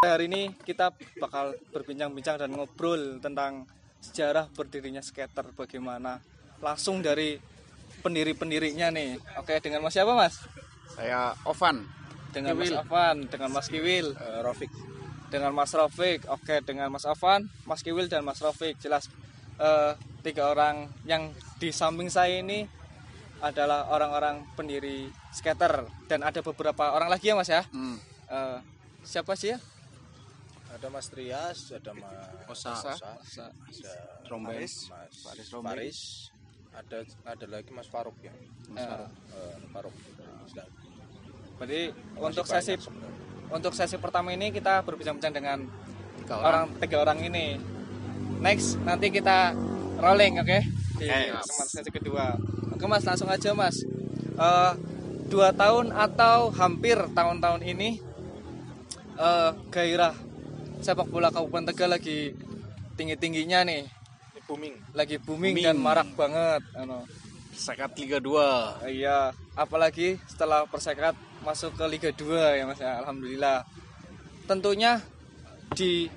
Hari ini kita bakal berbincang-bincang dan ngobrol tentang sejarah berdirinya skater, bagaimana langsung dari pendiri-pendirinya nih. Oke, dengan Mas siapa Mas? Saya Ovan. Dengan Kiwil. Mas Afan, dengan Mas Kiwil, Rofik. dengan Mas Rofik. Oke, dengan Mas Afan, Mas Kiwil dan Mas Rofik. Jelas tiga orang yang di samping saya ini adalah orang-orang pendiri skater, dan ada beberapa orang lagi ya Mas ya. Siapa sih ya? Ada Mas Trias, ada Mas Osa. ada Rombes. Mas Rombes. Faris, ada lagi Mas Faruk ya. Mas Faruk. Jadi Masih untuk sesi pertama ini kita berbincang-bincang dengan tiga orang ini. Next nanti kita rolling, oke? Di sesi kedua. Oke Mas, langsung aja Mas. 2 tahun atau hampir tahun-tahun ini gairah sepak bola Kabupaten Tegal lagi tinggi-tingginya nih. Lagi booming dan marak banget. Sekat Liga 2. Iya, apalagi setelah Persekat masuk ke Liga 2 ya Mas ya, alhamdulillah. Tentunya di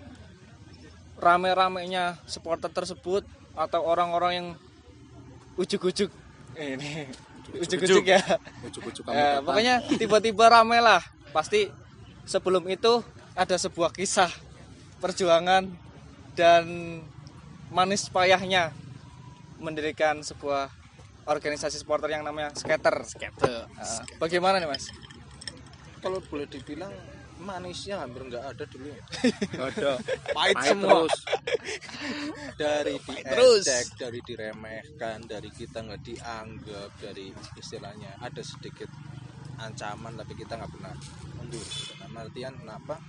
rame-ramenya supporter tersebut atau orang-orang yang ujuk-ujuk ini ujuk-ujuk ya. Ujuk-ujuk Pokoknya tiba-tiba rame lah. Pasti sebelum itu ada sebuah kisah perjuangan dan manis payahnya mendirikan sebuah organisasi supporter yang namanya Skater. Bagaimana nih Mas? Kalau boleh dibilang manisnya hampir nggak ada dulu ya. Nggak ada. Pahit semua. Terus. Dari diejek, dari diremehkan, dari kita nggak dianggap, dari istilahnya ada sedikit ancaman tapi kita nggak pernah mundur. Nah, artian kenapa?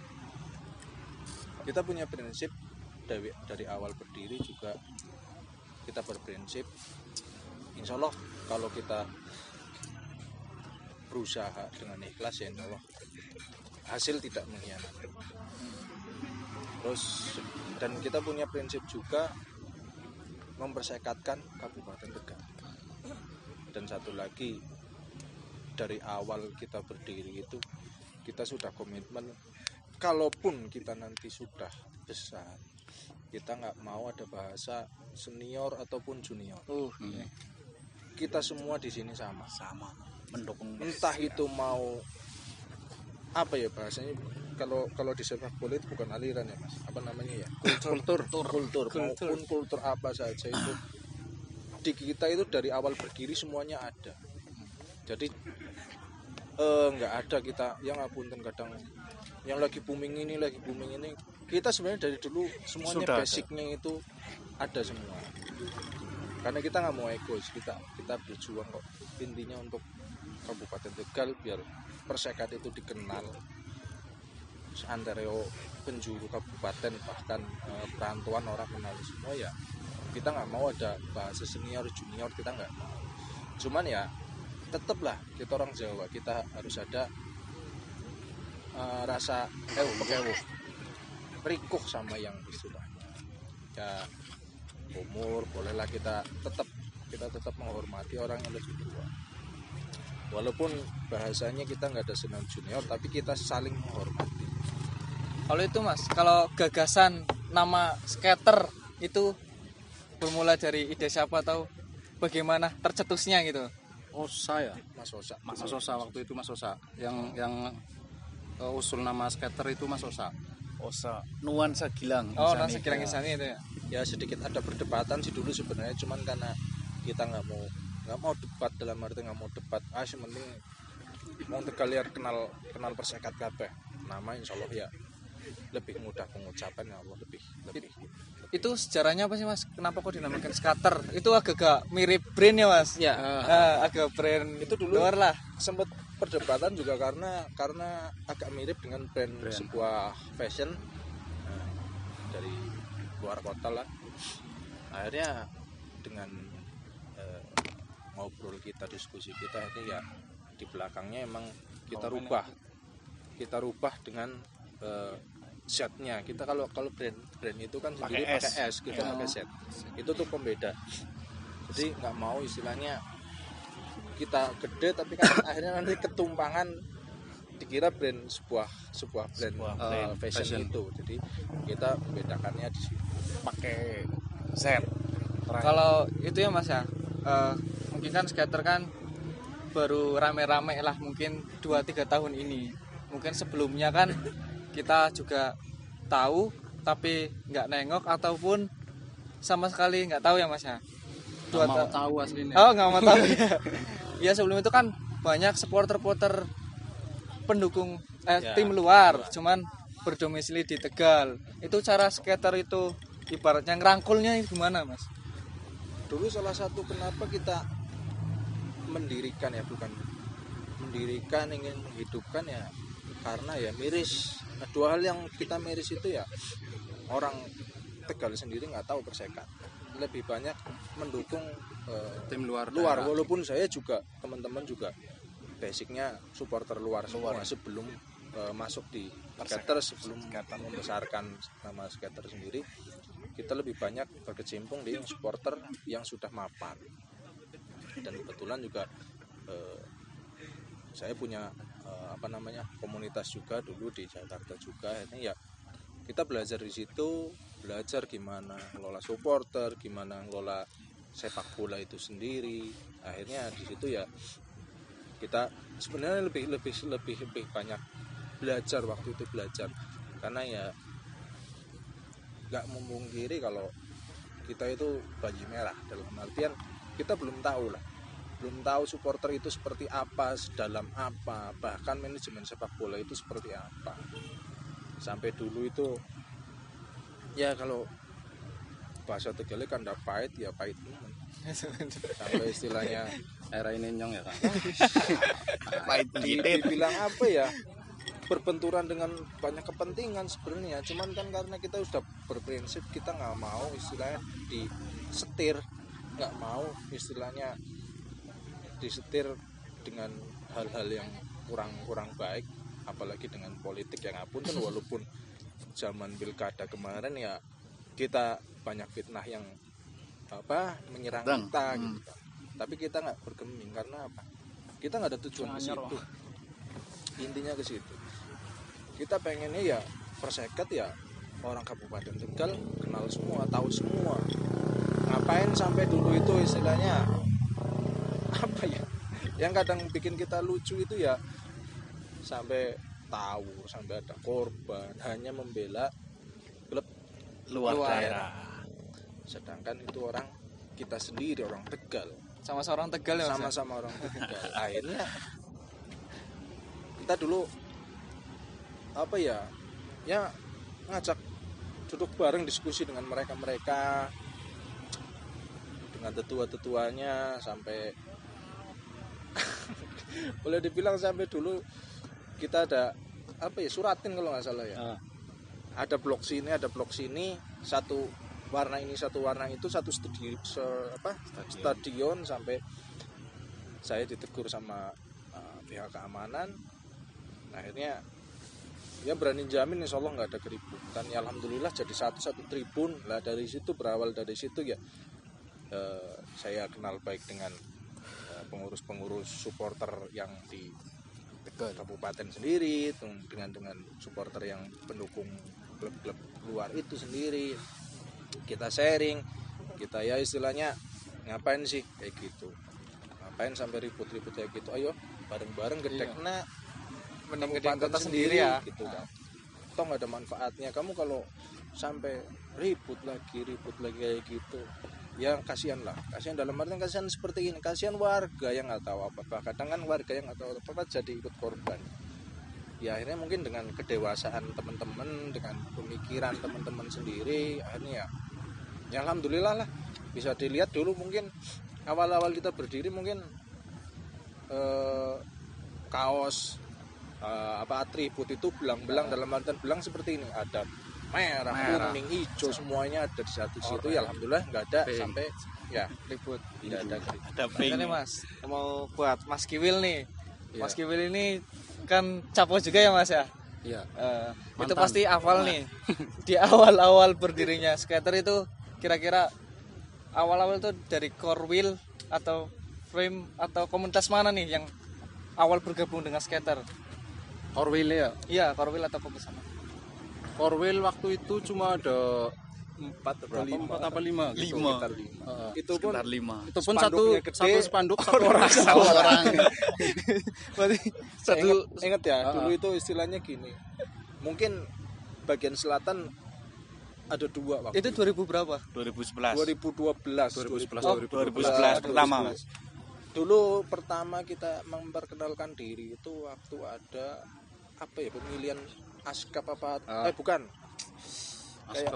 Kita punya prinsip dari awal berdiri juga kita berprinsip. Insya Allah kalau kita berusaha dengan ikhlas ya insya Allah hasil tidak mengkhianati. Terus dan kita punya prinsip juga mempersekatkan Kabupaten Tegal. Dan satu lagi, dari awal kita berdiri itu kita sudah komitmen, kalaupun kita nanti sudah besar, kita nggak mau ada bahasa senior ataupun junior. Kita semua di sini sama Mendukung. entah itu mau apa ya bahasanya, kalau di sepak bola itu bukan aliran ya Mas, apa namanya ya, kultur maupun kultur apa saja itu di kita itu dari awal berdiri semuanya ada. Jadi nggak ada kita yang ngapunten kadang yang lagi booming ini kita sebenarnya dari dulu semuanya Sudah basicnya itu ada semua, karena kita nggak mau egois, kita berjuang kok intinya untuk Kabupaten Tegal biar Persekat itu dikenal antareo penjuru kabupaten, bahkan perantauan orang kenal semua ya. Kita nggak mau ada bahasa senior junior, kita nggak mau. Cuman ya tetaplah kita orang Jawa, kita harus ada rasa rikuh sama yang istilahnya ya umur, bolehlah kita tetap menghormati orang yang lebih tua. Walaupun bahasanya kita nggak ada senior junior, tapi kita saling menghormati. Kalau itu Mas, kalau gagasan nama Skater itu bermula dari ide siapa atau bagaimana tercetusnya gitu? Osa ya. Mas Osa. Mas Osa waktu itu Mas Osa. Yang usul nama skater itu Mas Osa. Osa. Nuansa Gilang. Nuansa Gilang Insani itu ya. Ya sedikit ada perdebatan sih dulu sebenarnya, cuman karena kita nggak mau debat, dalam arti nggak mau debat. Sementing mau Tegal liar kenal Persekat kabeh. Nama insya Allah ya lebih mudah pengucapan, ya Allah lebih. Itu sejarahnya apa sih Mas? Kenapa kok dinamakan Skater? Itu agak mirip brand ya Mas? Ya. Agak brand itu dulu luar lah. Sempat perdebatan juga karena agak mirip dengan brand sebuah fashion dari luar kota lah. Akhirnya dengan ngobrol kita, diskusi kita ini ya di belakangnya emang kita rubah dengan setnya. Kita kalau brand itu kan sendiri pakai S, kita pakai set. Itu tuh pembeda. Jadi nggak mau istilahnya kita gede tapi kan akhirnya nanti ketumpangan dikira brand sebuah brand, fashion itu. Jadi kita membedakannya di situ. Pakai set. Kalau itu ya Mas ya, mungkin kan skater kan baru rame-rame lah mungkin 2-3 tahun ini. Mungkin sebelumnya kan kita juga tahu tapi nggak nengok ataupun sama sekali nggak tahu ya Mas ya. Nggak mau tahu aslinya. Oh nggak mau tahu ya. Ya sebelum itu kan banyak supporter pendukung tim luar, cuman berdomisili di Tegal. Itu cara skater itu ibaratnya ngerangkulnya gimana Mas? Dulu salah satu kenapa kita mendirikan ya, bukan mendirikan, ingin menghidupkan ya karena ya miris. Nah, dua hal yang kita miris itu ya, orang Tegal sendiri nggak tahu persekat, lebih banyak mendukung Tim luar. walaupun saya juga, teman-teman juga basicnya supporter luar semua sebelum masuk di skater, sebelum membesarkan nama skater sendiri. Kita lebih banyak berkecimpung di supporter yang sudah mapan. Dan kebetulan juga saya punya komunitas juga dulu di Jakarta juga. Ini ya kita belajar di situ, belajar gimana ngelola supporter, gimana ngelola sepak bola itu sendiri. Akhirnya di situ ya kita sebenarnya lebih banyak belajar waktu itu, karena ya nggak memungkiri kalau kita itu baji merah, dalam artian kita belum tahu supporter itu seperti apa, sedalam apa, bahkan manajemen sepak bola itu seperti apa. Sampai dulu itu ya kalau bahasa Tegalnya kan ndak pahit ya pahit temen. Sampai istilahnya Era ini nyong ya kan. dibilang apa ya, berbenturan dengan banyak kepentingan sebenarnya. Cuman kan karena kita sudah berprinsip, kita nggak mau istilahnya disetir, nggak mau istilahnya disetir dengan hal-hal yang kurang baik, apalagi dengan politik yang ngapunten. Walaupun zaman pilkada kemarin ya kita banyak fitnah yang menyerang kita gitu kan. Tapi kita nggak bergeming karena apa? Kita nggak ada tujuan ke situ. Intinya ke situ. Kita pengennya ya perseket ya orang Kabupaten Tegal kenal semua, tahu semua. Ngapain sampai dulu itu istilahnya apa ya? Yang kadang bikin kita lucu itu ya sampai tahu, sampai ada korban hanya membela klub Luar daerah. Sedangkan itu orang kita sendiri, orang Tegal. Sama-sama orang Tegal ya Mas? Sama-sama orang Tegal. Akhirnya kita dulu ya ngajak duduk bareng, diskusi dengan mereka dengan tetua-tetuanya, sampai boleh dibilang sampai dulu kita ada suratin kalau nggak salah ya. Ada blok sini, satu warna ini, satu warna itu, satu stadion, sampai saya ditegur sama pihak keamanan. Akhirnya ya berani jamin insya Allah nggak ada keributan ya, alhamdulillah jadi satu tribun lah. Berawal dari situ ya saya kenal baik dengan pengurus supporter yang di kabupaten sendiri, dengan supporter yang pendukung klub-klub luar itu sendiri. Kita sharing, kita ya istilahnya ngapain sih kayak gitu, ngapain sampai ribut-ribut kayak gitu, ayo bareng-bareng gedekna mending gedein kota sendiri ya gitu kan. Toh nggak ada manfaatnya kamu kalau sampai ribut lagi kayak gitu. Ya kasihan dalam artian kasihan seperti ini, kasihan warga yang nggak tahu apa-apa. Kadang kan warga yang nggak tahu apa-apa jadi ikut korban. Ya akhirnya mungkin dengan kedewasaan teman-teman, dengan pemikiran teman-teman sendiri, akhirnya ya alhamdulillah lah. Bisa dilihat dulu mungkin awal-awal kita berdiri mungkin kaos atribut itu belang-belang, dalam artian belang seperti ini, ada merah, kuning, hijau, semuanya ada di satu situ. Ya alhamdulillah nggak ada sampai ya ribut, tidak ada pink. Ini Mas mau buat Mas Kiwil nih. Mas Kiwil ini kan capo juga ya Mas ya. Iya. Itu pasti hafal nih di awal-awal berdirinya skater itu, kira-kira awal-awal itu dari core wheel atau frame atau komunitas mana nih yang awal bergabung dengan skater? Korwil ya. Iya, korwil atau fokus sama. Korwil waktu itu cuma ada 4 atau berapa? 5. 4 apa 5 gitu. Sekitar 5. Itu pun Sekitar 5. Itu pun Spanduknya gede, satu spanduk satu orang. Berarti satu satu ingat ya, dulu itu istilahnya gini. Mungkin bagian selatan ada 2 waktu. itu 2000 berapa? 2011. 2012. 2011 pertama, Mas. Dulu pertama kita memperkenalkan diri itu waktu ada apa ya, pemilihan askap apa bukan.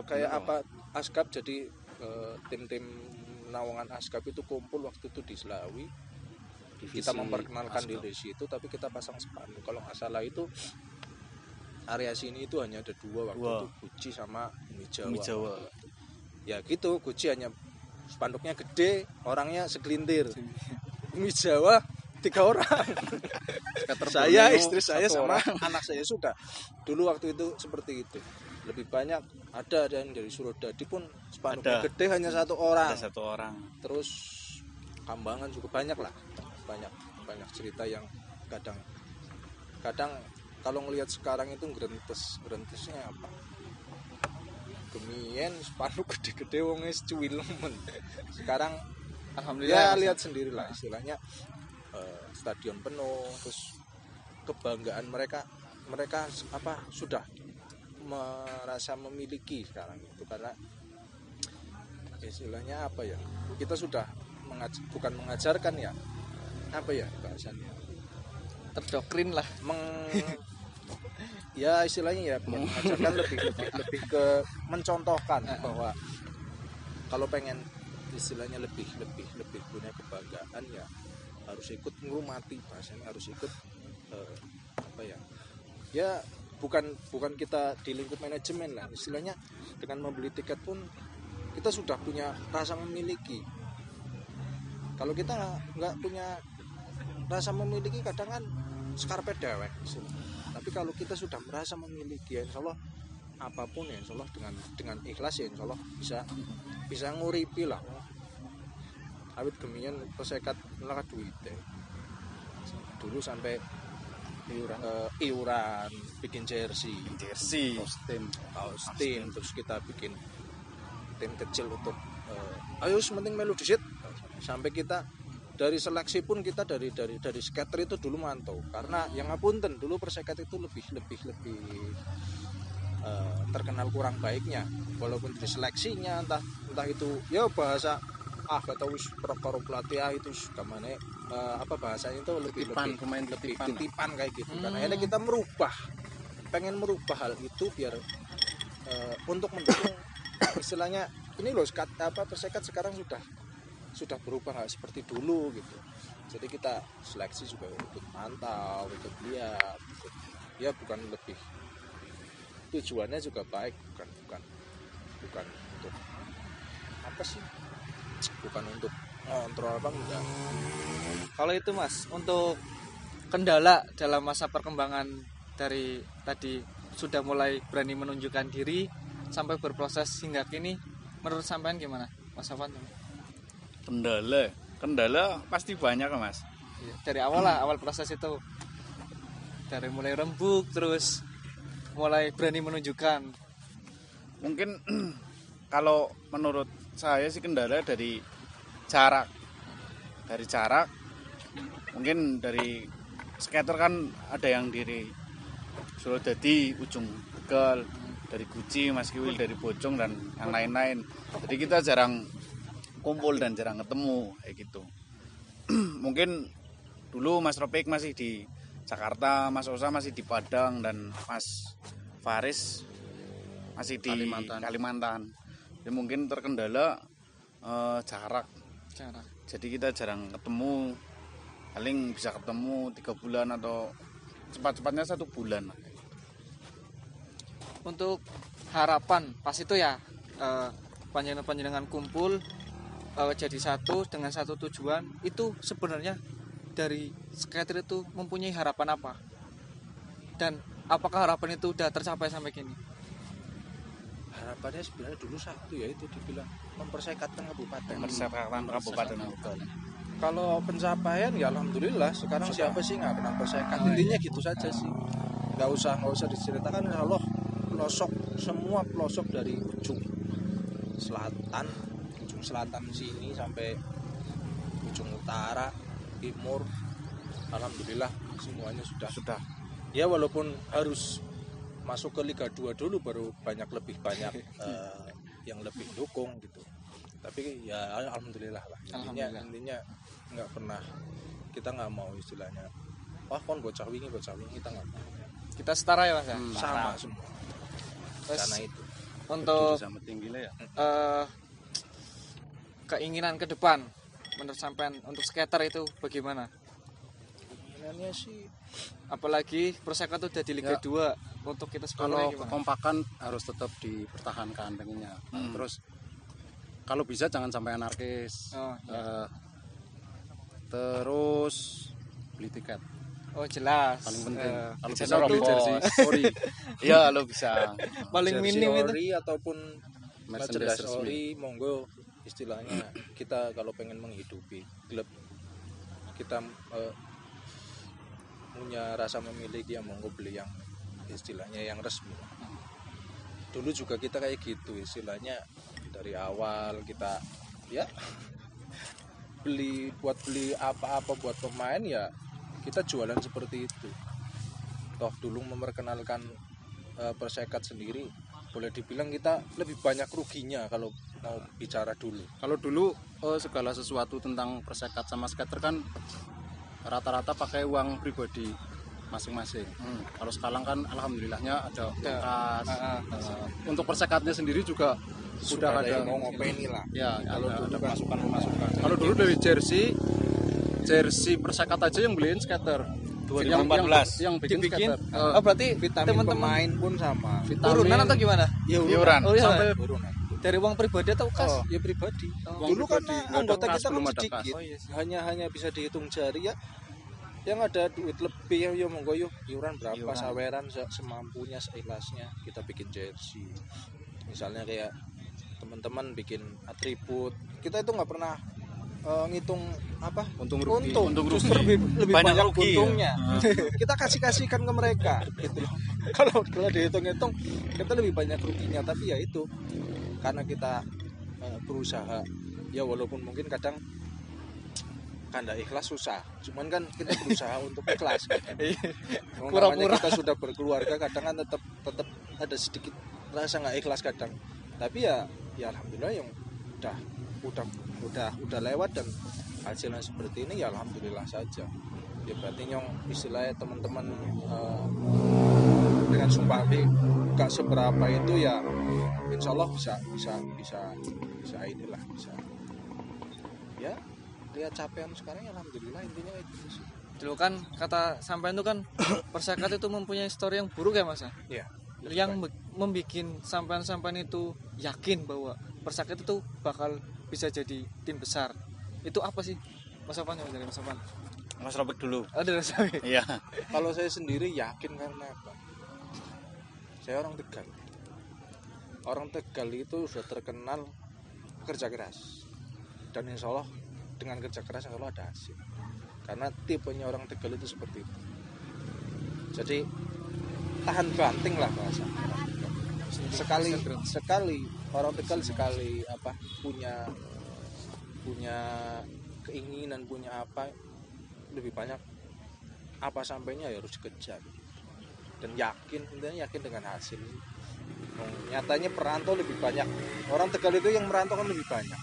Kayak apa askap, jadi tim-tim naungan askap itu kumpul waktu itu di Selawi. Kita memperkenalkan diri di situ, tapi kita pasang spanduk. Kalau nggak salah itu area sini itu hanya ada 2 waktu itu, Guci sama Umi Jawa. Ya gitu, Guci hanya spanduknya gede, orangnya segelintir. Umi Jawa 3 orang. Saya, istri saya sama anak saya sudah. Dulu waktu itu seperti itu. Lebih banyak ada yang dari Surodadi pun spanduknya gede hanya 1 orang. Ada 1 orang. Terus Kambangan juga banyak lah. Banyak cerita yang kadang kalau ngelihat sekarang itu gerentesnya apa? Gemien spanduk gede-gede wong wis cuwilemen. Sekarang Alhamdulillah. ya lihat sendirilah istilahnya, stadion penuh, terus kebanggaan mereka apa sudah merasa memiliki sekarang itu, karena istilahnya apa ya, kita sudah bukan mengajarkan ya, apa ya bahasanya, Terdoktrin lah. Ya istilahnya ya bukan mengajarkan, lebih ke mencontohkan bahwa kalau pengen istilahnya lebih punya kebanggaan ya harus ikut ngurmati, bahasanya harus ikut apa ya bukan kita di lingkup manajemen lah, istilahnya dengan membeli tiket pun kita sudah punya rasa memiliki. Kalau kita nggak punya rasa memiliki, kadang kan skarpet dewek. Tapi kalau kita sudah merasa memiliki, ya insya Allah apapun ya insya Allah dengan ikhlas ya insya Allah bisa nguripi lah. Awit gemian persekat melakat duit dulu sampai iuran bikin jersey, kaos tim, terus kita bikin tim kecil untuk ayo sementing melu disit, sampai kita dari seleksi pun kita dari skater itu dulu mantau, karena yang ngapunten dulu perseket itu lebih terkenal kurang baiknya, walaupun di seleksinya entah itu ya bahasa kata wis perkara pelatih itu kemana apa bahasanya itu lebih titipan kayak gitu. Karena akhirnya kita pengen merubah hal itu biar untuk mendukung istilahnya ini loh, persekat sekarang sudah berubah nggak seperti dulu gitu. Jadi kita seleksi juga ikut mantau, ikut lihat, ya bukan lebih, tujuannya juga baik, bukan untuk apa sih, bukan untuk kontrol apa enggak. Kalau itu Mas, untuk kendala dalam masa perkembangan dari tadi sudah mulai berani menunjukkan diri sampai berproses hingga kini, menurut sampean gimana Mas Afan? Kendala pasti banyak Mas. Dari awal proses itu, dari mulai rembuk terus mulai berani menunjukkan. Mungkin kalau menurut saya sih kendala dari jarak. Mungkin dari skater kan ada yang dari Surodadi, ujung Tegal, dari Guci, Mas Kiwil dari Bojong dan yang lain-lain. Jadi kita jarang kumpul dan jarang ketemu kayak gitu. Mungkin dulu Mas Ropik masih di Jakarta, Mas Osa masih di Padang, dan Mas Faris masih di Kalimantan. Jadi mungkin terkendala jarak. Jadi kita jarang ketemu, paling bisa ketemu 3 bulan atau cepat-cepatnya 1 bulan. Untuk harapan pas itu ya, panjenengan kumpul jadi satu dengan satu tujuan, itu sebenarnya dari skater itu mempunyai harapan apa, dan apakah harapan itu udah tercapai sampai kini? Harapannya sebenarnya dulu satu, yaitu dibilang mempersekatkan kabupaten. Kalau pencapaian ya alhamdulillah, sekarang siapa sih nggak kenal persekat, intinya gitu saja sih. nggak usah diceritakan, Allah semua pelosok dari ujung selatan sini sampai ujung utara, timur, alhamdulillah semuanya sudah. Ya walaupun harus masuk ke Liga 2 dulu baru lebih banyak yang lebih dukung gitu. Tapi ya alhamdulillah lah. Intinya nggak pernah, kita nggak mau istilahnya kon bocah wingi kita nggak mau. Kita setara ya Mas ya. Sama semua. Terus Karena itu untuk sama tinggi lah ya. keinginan ke depan menurut sampean untuk skater itu bagaimana? keinginannya sih Apalagi Perseka itu udah di Liga Ya. 2, untuk kita Kalau sekolahnya gimana? kekompakan harus tetap dipertahankan pengennya. Terus kalau bisa jangan sampai anarkis. Oh, iya. Terus beli tiket Oh jelas. paling penting. Kalau bisa bisa beli itu jersey ori, Iya, lo bisa. paling jersey minim itu. ori ataupun merchandise merchandise ori, resmi. monggo istilahnya kita kalau pengen menghidupi klub kita punya rasa memiliki, ya monggo beli yang istilahnya yang resmi. Dulu juga kita kayak gitu istilahnya, dari awal kita ya beli apa-apa buat pemain, ya kita jualan seperti itu. Toh dulu memperkenalkan Persekat sendiri, boleh dibilang kita lebih banyak ruginya kalau mau bicara dulu. Kalau dulu segala sesuatu tentang Persekat sama skater kan rata-rata pakai uang pribadi masing-masing. Kalau sekarang kan alhamdulillahnya ada bekas. Untuk Persekatnya sendiri juga sudah ada mau ngopeni lah. ya, Kalau ada dulu kan masukan. Kalau dulu dari jersey Persekat aja yang beliin skater 2014. yang bikin Dibikin. skater. Oh berarti vitamin teman-teman pemain pun sama. turunan atau gimana? Ya Iuran. Oh iya. Sampai urunan. Dari uang pribadi atau kas? Ya pribadi. Uang Dulu pribadi, karena nggak ada anggota kas, kita belum kan ada kas. sedikit, Oh, iya sih. hanya bisa dihitung jari ya. Yang ada duit lebih ya monggo yuk, iuran berapa, saweran semampunya, seikhlasnya kita bikin jersey. Misalnya kayak teman-teman bikin atribut, kita itu nggak pernah ngitung apa Untung rugi. justru lebih Banyak banyak rugi, untungnya. Kita kasihkan ke mereka gitu loh. Kalau dihitung-hitung kita lebih banyak ruginya, tapi ya itu karena kita berusaha, ya walaupun mungkin kadang kanda ikhlas susah, cuman kan kita berusaha untuk ikhlas kan. Pura-pura. Kita sudah berkeluarga, kadang kan tetap ada sedikit rasa nggak ikhlas kadang, tapi ya alhamdulillah yang udah lewat dan hasilnya seperti ini, ya alhamdulillah saja. Ya berarti nyong istilahnya teman-teman dengan sumpah gak seberapa itu ya insya Allah bisa inilah, bisa ya lihat capaian sekarang ya alhamdulillah, intinya itu sih. Dulu kan kata sampean itu kan Persekat itu mempunyai story yang buruk ya Mas? Ya Yang membuat sampean itu yakin bahwa Persekat itu bakal bisa jadi tim besar. Itu apa sih? Mas Sofan, dari Mas Sofan. Mas Robek dulu. Ada rasa. Iya. Kalau saya sendiri yakin karena apa? Saya orang Tegal. Orang Tegal itu sudah terkenal kerja keras. Dan insya Allah dengan kerja keras insya Allah ada hasil. Karena tipenya orang Tegal itu seperti itu. Jadi tahan banting lah bahasa. Sekali orang Tegal sekali apa punya keinginan, punya apa lebih banyak apa sampainya ya harus dikejar dan intinya yakin dengan hasil. Nyatanya perantau lebih banyak, orang Tegal itu yang merantau kan lebih banyak,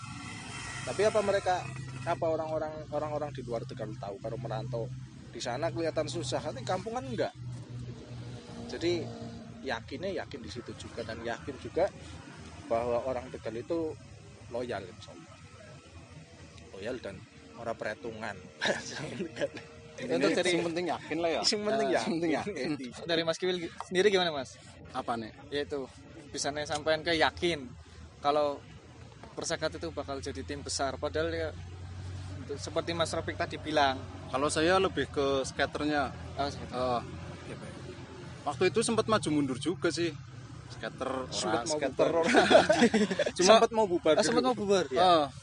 tapi apa orang-orang di luar Tegal tahu kalau merantau di sana kelihatan susah, nanti kampungan enggak. Jadi yakin di situ juga, dan yakin juga bahwa orang Tegal itu loyal, loyal dan orang perhitungan. Untuk dari Yang penting yakin lah ya. Yang penting yakin. dari Mas Kiwil sendiri gimana Mas? Apa nih? Yaitu bisa sampean ke yakin kalau Persekat itu bakal jadi tim besar, padahal ya seperti Mas Ropik tadi bilang. Kalau saya lebih ke skaternya. Waktu itu sempat maju mundur juga sih. Skater sempat mau bubar. Sempat mau bubar.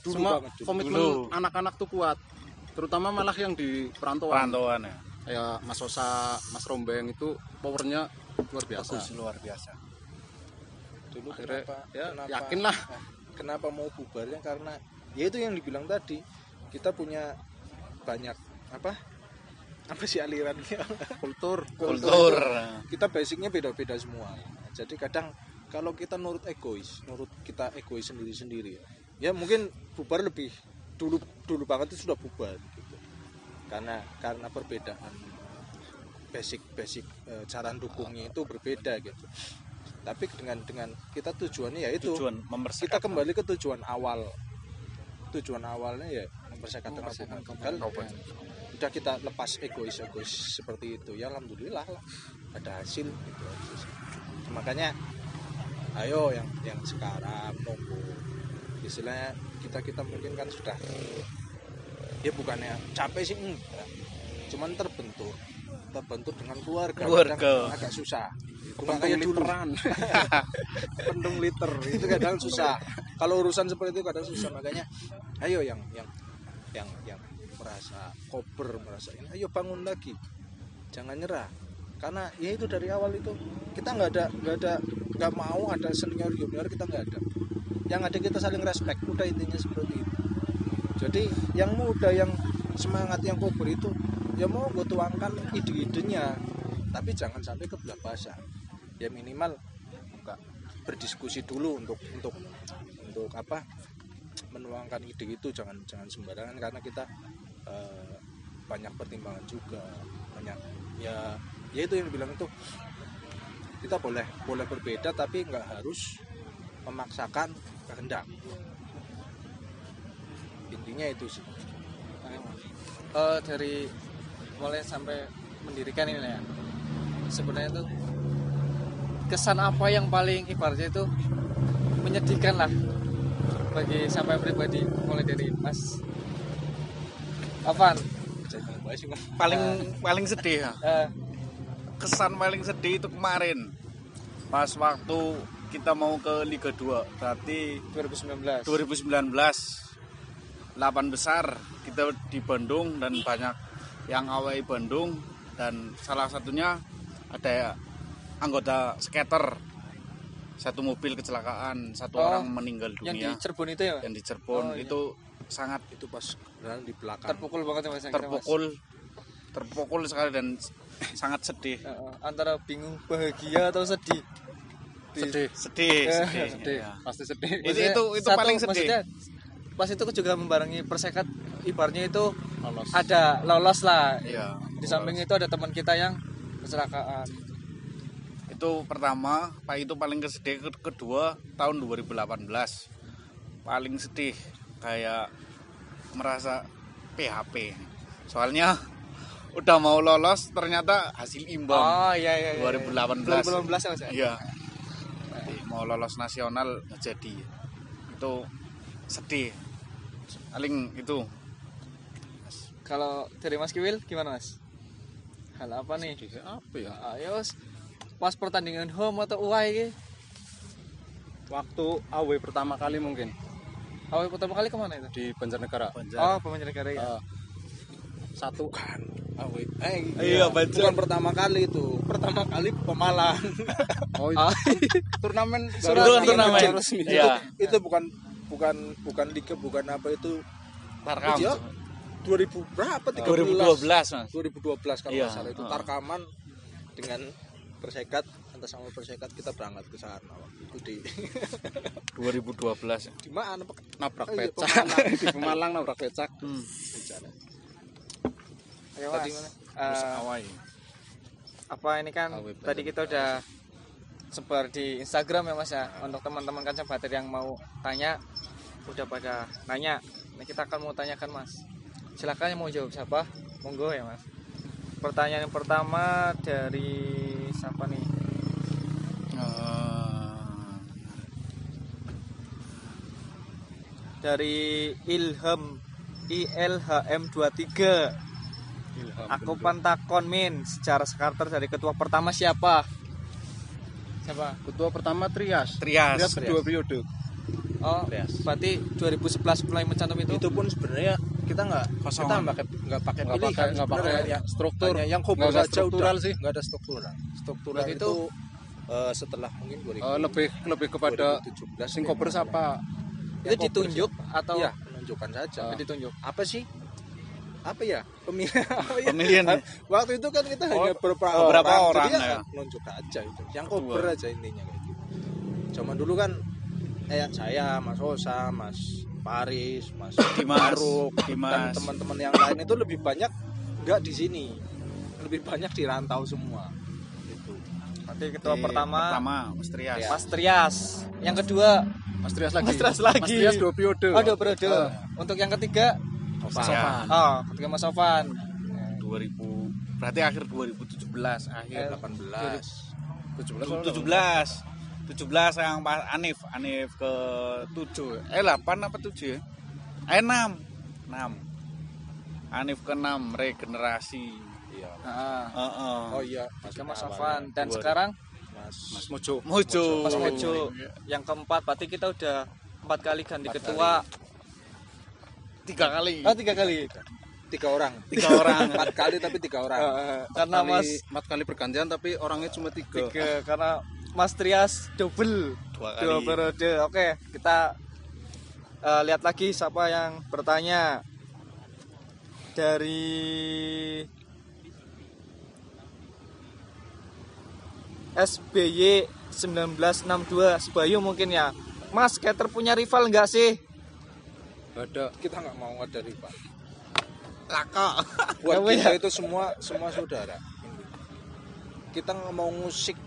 Dulu cuma banget, dulu. komitmen anak-anak tuh kuat. Terutama malah yang di perantauan. Perantauan ya. kayak Mas Sosa, Mas Rombeng itu powernya luar biasa. Bagus, luar biasa. Dulu Akhirnya, kenapa, ya, kenapa yakin lah. kenapa mau bubarnya, karena ya itu yang dibilang tadi, kita punya banyak apa sih alirannya Kultur. kita basicnya beda-beda semua. Jadi kadang kalau kita nurut kita egois sendiri-sendiri ya mungkin bubar lebih dulu banget itu sudah bubar gitu. Karena perbedaan basic cara dukungnya itu berbeda gitu. Tapi dengan kita tujuannya ya itu Tujuan kita mempersatukan. kembali ke tujuan awalnya ya mempersatukan kabupaten. Udah kita lepas egois seperti itu ya, alhamdulillah lah ada hasil gitu. Makanya ayo yang sekarang nunggu istilahnya kita mungkin kan sudah ya bukannya capek sih enggak, cuman terbentur dengan keluarga. Kadang agak susah itu nggak kayak dulu pendung liter itu kadang susah kalau urusan seperti itu kadang susah. Makanya ayo yang merasa ini ayo bangun lagi, jangan nyerah, karena ya itu dari awal itu kita nggak mau ada senior junior, kita nggak ada, yang ada kita saling respect, udah intinya seperti itu. Jadi yang muda yang semangat yang kober itu ya mau gue tuangkan ide-idenya, tapi jangan sampai ke belah basa, ya minimal berdiskusi dulu untuk apa menuangkan ide itu, jangan sembarangan, karena kita banyak pertimbangan juga, banyak ya itu yang bilang itu kita boleh berbeda tapi nggak harus memaksakan kehendak, intinya itu sih. Dari mulai sampai mendirikan ini ya, sebenarnya tuh kesan apa yang paling ibaratnya itu menyedihkan lah bagi sampai pribadi, mulai dari Mas Afan? Paling sedih ya. Kesan paling sedih itu kemarin pas waktu kita mau ke Liga 2, berarti 2019 8 besar kita di Bandung, dan banyak yang awai Bandung, dan salah satunya ada anggota skater, satu mobil kecelakaan, satu orang meninggal yang dunia di Cirebon itu ya, Mas? yang di Cirebon. Iya. Itu sangat Itu pas di belakang terpukul banget ya Mas, terpukul sekali dan sangat sedih. antara bingung, bahagia atau sedih. Sedih. Sedih. Pasti sedih. Itu Satu, paling sedih. maksudnya, pas itu juga membarengi persekat, ibaratnya itu Lolos. ada lolos lah. Iya. Di samping itu ada teman kita yang kecelakaan. Itu pertama, Pak, itu paling kesedih. Kedua, tahun 2018 paling sedih, kayak merasa PHP. Soalnya udah mau lolos ternyata hasil imbang. Oh iya. 2018 ya Mas ya? Iya. Jadi, mau lolos nasional nggak jadi. Itu sedih. Paling itu. Kalau dari Mas Kiwil gimana Mas? Hal apa nih? Apa ya? Ayo pas pertandingan home atau away iki? Waktu away pertama kali mungkin Away pertama kali kemana itu? di Banjarnegara. Oh, Banjarnegara ya. Satu iya bukan pertama kali itu, pertama kali Pemalang. Oh, turnamen Turnamen kecil. resmi. Iya. Itu bukan liga, bukan apa itu. Tarkam. Iya. 2000 berapa? 2012 Mas. 2012 kalau Iya. nggak salah itu Tarkaman dengan Persekat, atas sama Persekat kita berangkat ke sana waktu itu di 2012. di mana Pak? nabrak Oh, iya, becak. Di Pemalang nabrak becak. Di sana. Ayo Tadi Mas. mana? Awai. Apa ini kan Away tadi kita udah sebar di Instagram ya Mas ya, untuk teman-teman kancah bater yang mau tanya udah pada nanya. Nah, kita akan mau tanyakan Mas. Silakan yang mau jawab siapa? Monggo ya Mas. Pertanyaan yang pertama dari siapa nih? Dari ILHM23. Aku pantakon min secara skater dari ketua pertama siapa? Ketua pertama Trias. Trias. Kedua periode. Oh, Andreas. berarti 2011 mulai mencantum Itu pun sebenarnya kita nggak Kosongan. nggak pakai Nggak pilihan pakai sebenarnya. ya, struktur. Hanya yang Nggak kober ada saja struktural udah. sih. Nggak ada struktural. Struktural Berarti itu setelah mungkin 2000, Lebih kepada 2017 sing kober siapa? itu ditunjuk atau Iya, menunjukkan saja. ditunjuk? Apa sih? Apa ya? Pemilihan. Apa ya? Pemilihan ya? Waktu itu kan kita hanya beberapa orang, jadi ya. menunjuk aja itu. Yang kober aja intinya kayak gitu. Zaman dulu kan saya, Mas Osa, Mas Paris, Mas Dimas, Faruk, dan Dimas. teman-teman yang lain itu lebih banyak nggak di sini, lebih banyak di rantau semua. Gitu. Berarti ketua pertama Mas Trias. Ya. Mas Trias, yang kedua Mas Trias lagi. Mas Trias lagi. Mas Trias 2 periode. oh 2 periode. Untuk yang ketiga Saya. oh ketiga Mas Sofan 2000 berarti akhir 2017 akhir 17 yang Pak Anif ke 7 8 apa 7 ya 6 Anif ke 6 regenerasi. Iya. Heeh. Oh iya, Tiga Mas Mas Sofan dan Dua- sekarang Mas Mojo. Mojo. Mas Mojo yang keempat. Berarti kita udah 4 kali ganti ketua. 3 kali. Oh 3 kali. 3 orang. 3 orang. 4 kali tapi 3 orang. Karena Mas 4 kali pergantian tapi orangnya cuma 3. 3 karena Mas Trias double 2 2 kali. periode. Oke, kita lihat lagi siapa yang bertanya. Dari SBY 1962 Sebayu mungkin ya. Mas, skater punya rival enggak sih? Ada. Kita nggak mau ada rival. Laka. Buat Nggak kita punya. itu semua saudara. Kita nggak mau ngusik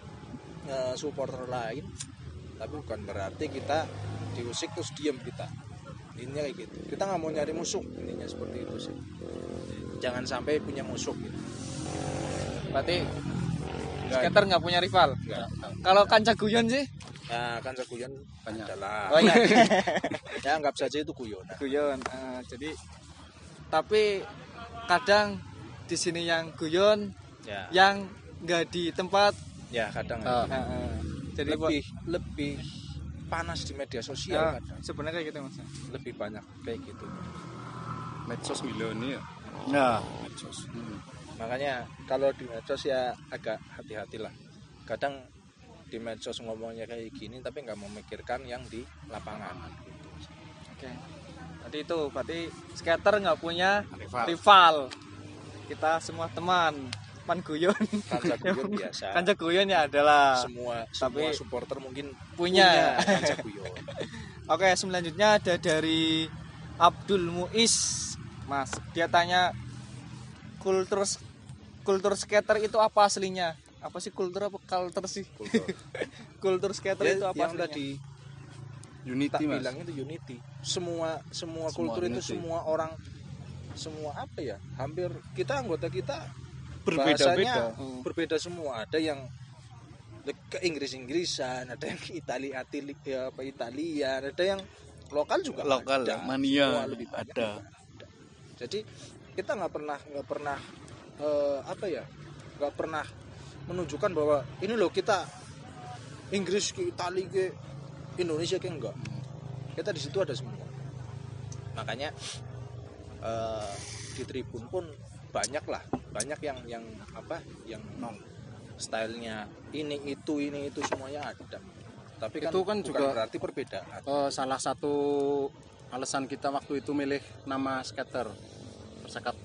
supporter lain, tapi bukan berarti kita diusik terus diam kita. Intinya kayak gitu. Kita nggak mau nyari musuh, intinya seperti itu sih. Jangan sampai punya musuh gitu. Berarti skater nggak punya rival. Nggak. Kalau kanca guyon sih? Nah, kan seguyon Banyak. adalah. Oh iya. Ya anggap saja itu guyon. Guyon. Jadi tapi kadang di sini yang guyon, Ya, yang nggak di tempat. ya kadang Jadi lebih panas di media sosial kadang. sebenarnya kayak gitu Mas. Lebih banyak kayak gitu. Medsos milioni ya. Nah, Medsos. Makanya kalau di medsos ya agak hati-hatilah. Kadang di medsos ngomongnya kayak gini tapi nggak memikirkan yang di lapangan. Oke. Tadi itu berarti skater nggak punya rival. rival. Kita semua teman guyon. Kanca guyon biasa. Kanca guyon ya adalah. Semua Tapi supporter mungkin punya. kanca guyon. Oke, selanjutnya ada dari Abdul Muiz. Mas, dia tanya kultur skater itu apa aslinya? Apa sih kultur apa culture sih? Kultur. Kultur skater Ya, itu apa yang aslinya? tadi Unity tak Mas. bilang itu unity. Semua kultur itu unity. semua orang semua apa ya? Hampir kita anggota kita Berbeda-beda. bahasanya berbeda semua. Ada yang ke Inggris-Inggrisan, ada yang Italian, ada yang lokal juga Lokal, ada. mania Semua lebih banyak ada. Jadi kita nggak pernah nggak pernah menunjukkan bahwa ini loh kita Inggris ke Italia ke Indonesia ke enggak. Kita di situ ada semua. Makanya di tribun pun banyak yang stylenya ini itu semuanya ada. Tapi Itu kan bukan juga berarti perbedaan. Salah satu alasan kita waktu itu milih nama skater persekat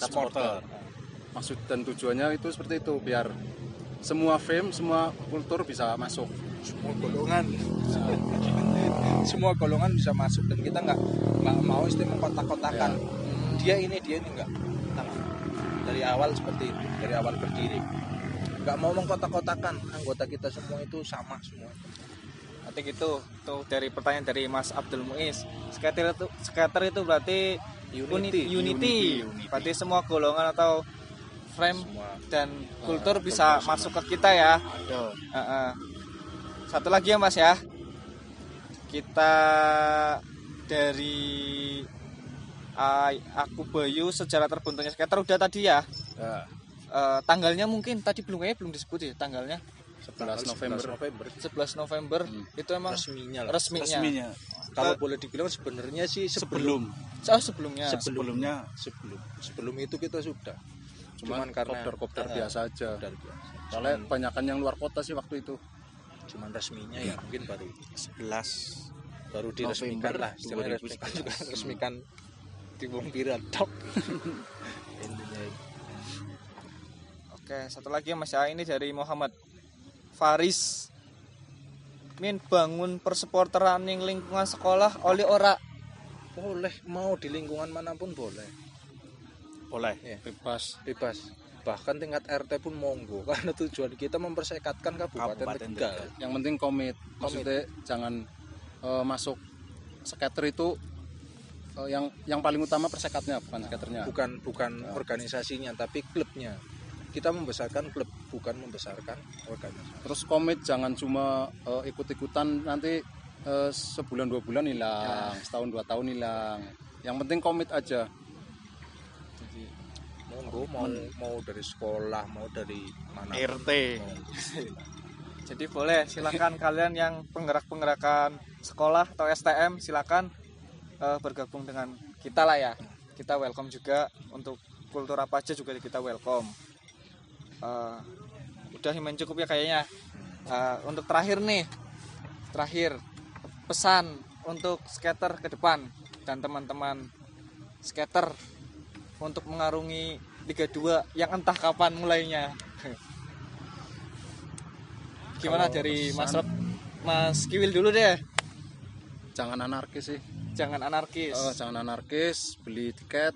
supporter. Maksud dan tujuannya itu seperti itu biar semua fame, semua kultur bisa masuk. Semua golongan bisa masuk dan kita nggak mau istilah mengkotak-kotakan dia ini enggak. Dari awal seperti itu, dari awal berdiri nggak mau mengkotak-kotakan anggota kita semua itu sama semua. Nanti gitu tuh dari pertanyaan dari Mas Abdul Muiz. Skater itu berarti unity. Berarti semua golongan atau frame Semua dan kultur bisa masuk ke kita ya. Satu lagi ya Mas ya. Kita dari aku Bayu sejarah terbentuknya skater udah tadi ya. Ya, Tanggalnya mungkin tadi belum disebut ya tanggalnya. 11 November. 11 November itu emang Resminya lah. resminya. Kalau boleh dibilang sebenarnya sih sebelum Sebelumnya. sebelum itu kita sudah. Cuman karena kopdar biasa aja. kopdar biasa. Soalnya kebanyakan yang luar kota sih waktu itu. Cuman resminya ya mungkin baru 11 baru diresmikan November lah. Istilahnya 2011. resmikan di Wong Pirat tok. Intinya itu. Oke, satu lagi Mas ya, ini dari Muhammad Faris. Min bangun persupporteran ning lingkungan sekolah oleh ora? Boleh, mau di lingkungan manapun boleh. boleh. Ya, Bebas. bebas. Bahkan tingkat RT pun monggo karena tujuan kita mempersekatkan Kabupaten Tegal. Yang penting komit. Maksudnya jangan masuk skater itu yang paling utama persekatnya, bukan skaternya. Bukan organisasinya tapi klubnya. Kita membesarkan klub, bukan membesarkan organisasi. Terus komit, jangan cuma ikut-ikutan nanti sebulan 2 bulan hilang, setahun 2 tahun hilang. Yang penting komit aja. Monggo mau dari sekolah, mau dari mana. RT. Jadi boleh, silakan kalian yang penggerak-penggerakan sekolah atau STM silakan bergabung dengan kita lah ya. Kita welcome juga, untuk kultur apa aja juga kita welcome. Udah Himen cukup ya kayaknya. Untuk terakhir pesan untuk skater ke depan dan teman-teman skater untuk mengarungi Liga 2 yang entah kapan mulainya. Gimana Kalau dari pesan, Mas Kiwil dulu deh. Jangan anarkis sih. Jangan anarkis. Jangan anarkis, beli tiket.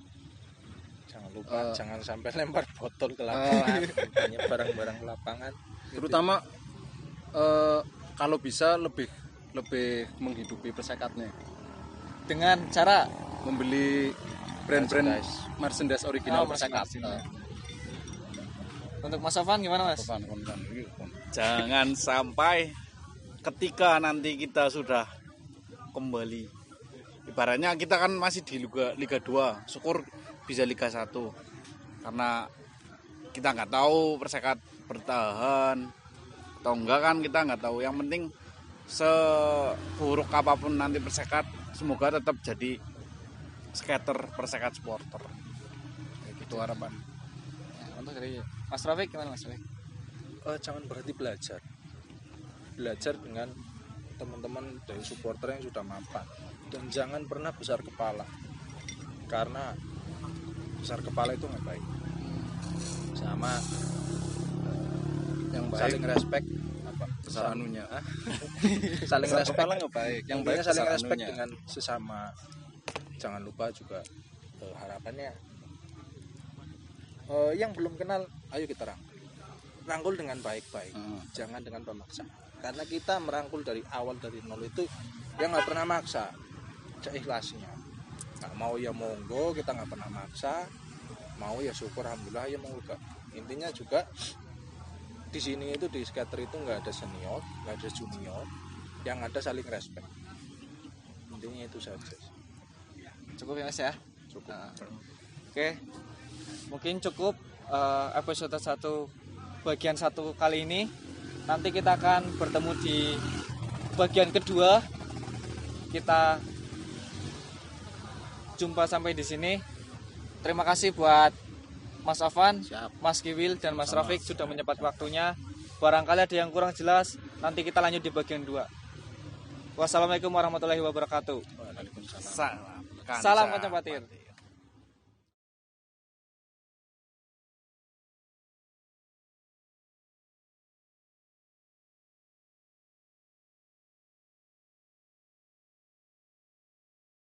Jangan lupa jangan sampai lempar botol ke lapangan, banyak barang-barang ke lapangan. Terutama kalau bisa lebih menghidupi persekatnya. Dengan cara Membeli brand-brand merchandise original persekat. untuk Mas Sofan gimana Mas? Jangan sampai ketika nanti kita sudah kembali, ibaratnya kita kan masih di Liga 2, syukur bisa Liga 1 karena kita nggak tahu persekat bertahan atau enggak, kan kita nggak tahu. Yang penting seburuk apapun nanti persekat, semoga tetap jadi skater persekat supporter. Itu harapan. Untuk dari Mas Rafiq gimana Mas Rafiq? Jangan berhenti belajar dengan teman-teman dari supporter yang sudah mapan, dan jangan pernah besar kepala, karena besar kepala itu nggak baik. Sama Yang baik saling respect besar anunya. saling Besar respect kepala nggak baik. Yang baik saling besar respect anunya. dengan sesama. Jangan lupa juga harapannya yang belum kenal, ayo kita rangkul dengan baik-baik, jangan dengan pemaksa. Karena kita merangkul dari awal, dari nol itu yang nggak pernah maksa, seikhlasnya. Nggak mau ya monggo, kita nggak pernah maksa. Mau ya syukur, alhamdulillah ya monggo. Intinya juga di sini itu, di skater itu nggak ada senior, nggak ada junior, yang ada saling respect. Intinya itu saja. Cukup ya Mas ya? Cukup. Oke. Mungkin cukup episode 1 bagian 1 kali ini. Nanti kita akan bertemu di bagian kedua. Kita jumpa sampai di sini. Terima kasih buat Mas Afan, Mas Kiwil dan Mas Rafiq sudah menyempat waktunya. Barangkali ada yang kurang jelas, nanti kita lanjut di bagian 2. Wassalamualaikum warahmatullahi wabarakatuh. Salam Salam Kancah Patir.